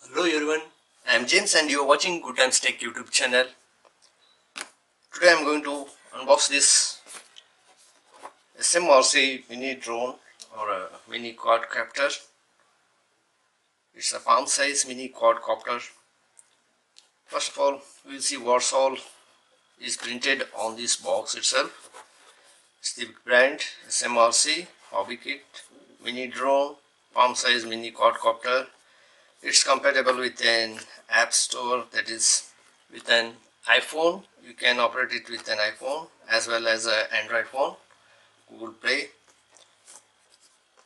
Hello everyone, I am James and you are watching GOODTIME Tech YouTube channel. Today I am going to unbox this SMRc mini drone or a mini quadcopter. It's a palm size mini quadcopter. First of all, we will see what all is printed on this box itself. It's the brand SMRc Hobby Kit mini drone palm size mini quadcopter. It's compatible with an app store, that is with an iPhone. You can operate it with an iPhone as well as an Android phone, Google Play.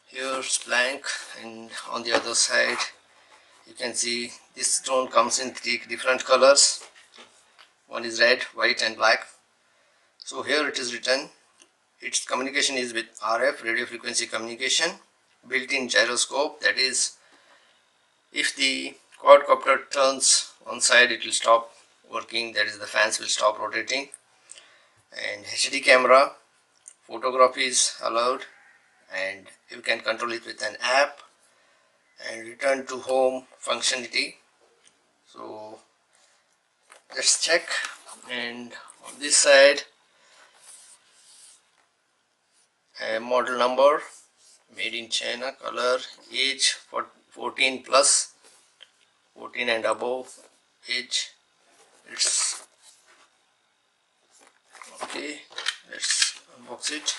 Here's blank, and on the other side you can see this drone comes in 3 different colors. One is red, white and black. So here it is written, its communication is with RF, radio frequency communication, built-in gyroscope, that is if the quadcopter turns one side it will stop working, that is the fans will stop rotating. And HD camera, photography is allowed, and you can control it with an app, and return to home functionality. So let's check. And on this side a model number, made in China, color, age for 14 plus, 14 and above age. It's okay. Let's unbox it.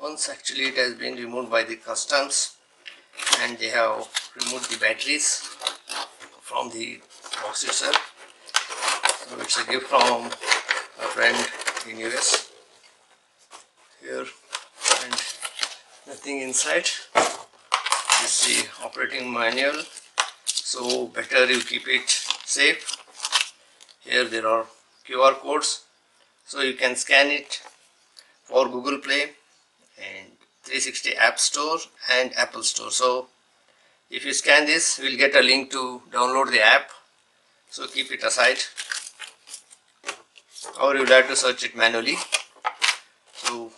Once actually it has been removed by the customs, and they have removed the batteries from the box itself. So it's a gift from a friend in US. Here, and nothing inside. This is the operating manual, so better you keep it safe. Here there are QR codes, so you can scan it for Google Play and 360 App Store and Apple Store. So if you scan this, you will get a link to download the app, so keep it aside, or you will have to search it manually. So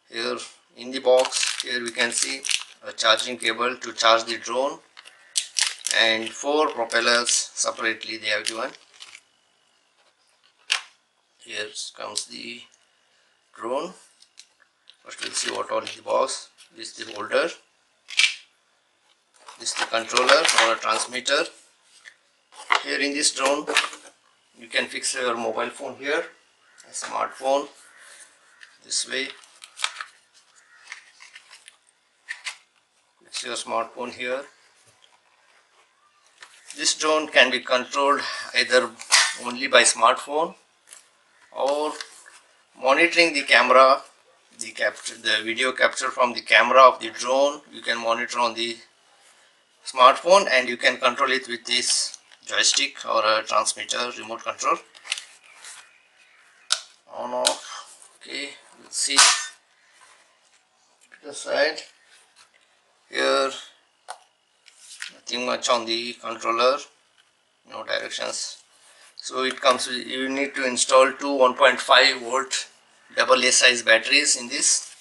here in the box, here we can see a charging cable to charge the drone, and 4 propellers separately they have given. Here comes the drone. First we'll see what all in the box. This is the holder, this is the controller or a transmitter. Here in this drone you can fix your mobile phone here, a smartphone, this way. Fix your smartphone here. This drone can be controlled either only by smartphone or monitoring the camera, the video capture from the camera of the drone. You can monitor on the smartphone, and you can control it with this joystick or a transmitter remote control. On off. Okay, let's see the side. Here nothing much on the controller, no directions. So it comes with, you need to install two 1.5 volt AA size batteries in this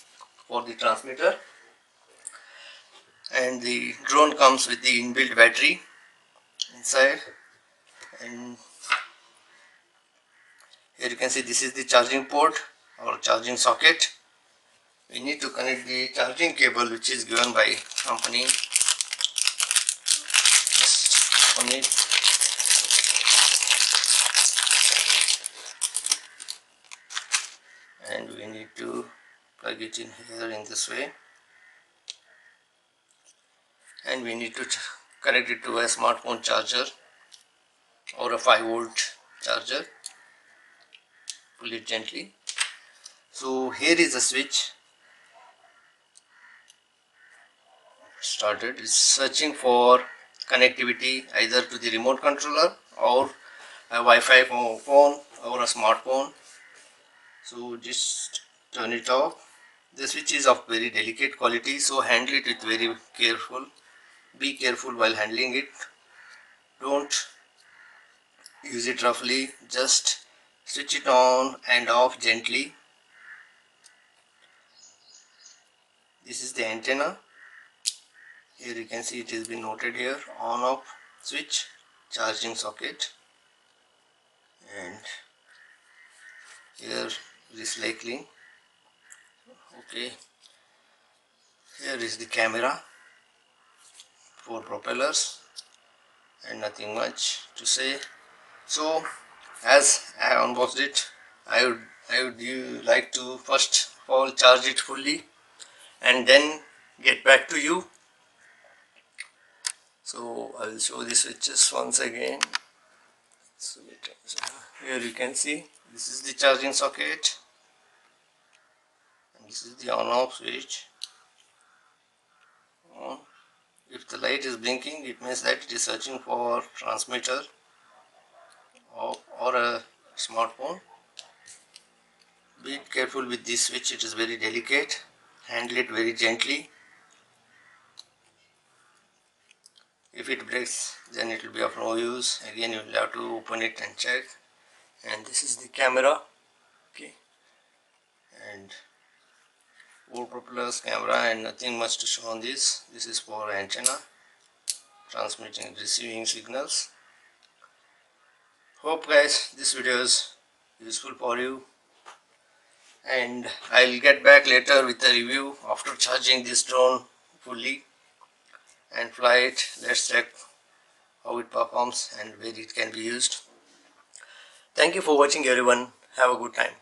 for the transmitter, and the drone comes with the inbuilt battery inside. And here you can see this is the charging port or charging socket. We need to connect the charging cable which is given by company. Just open it. And we need to plug it in here in this way, and we need to connect it to a smartphone charger or a 5 volt charger. Pull it gently. So here is a switch. Started. It's searching for connectivity either to the remote controller or a Wi-Fi phone or a smartphone. So just turn it off. The switch is of very delicate quality, so handle it with very careful. Be careful while handling it. Don't use it roughly. Just switch it on and off gently. This is the antenna. Here you can see it has been noted here, on off switch, charging socket, and here recycling. Okay, here is the camera, 4 propellers, and nothing much to say. So as I unboxed it, I would like to first of all charge it fully and then get back to you. So I will show the switches once again. So here you can see this is the charging socket and this is the on off switch. On. If the light is blinking, it means that it is searching for transmitter or a smartphone. Be careful with this switch, it is very delicate. Handle it very gently. If it breaks, then it will be of no use. Again, you will have to open it and check. And this is the camera. Okay, and 4 propellers, camera, and nothing much to show on this. This is for antenna, transmitting and receiving signals. Hope guys this video is useful for you, and I'll get back later with a review after charging this drone fully and fly it. Let's check how it performs and where it can be used. Thank you for watching everyone. Have a good time.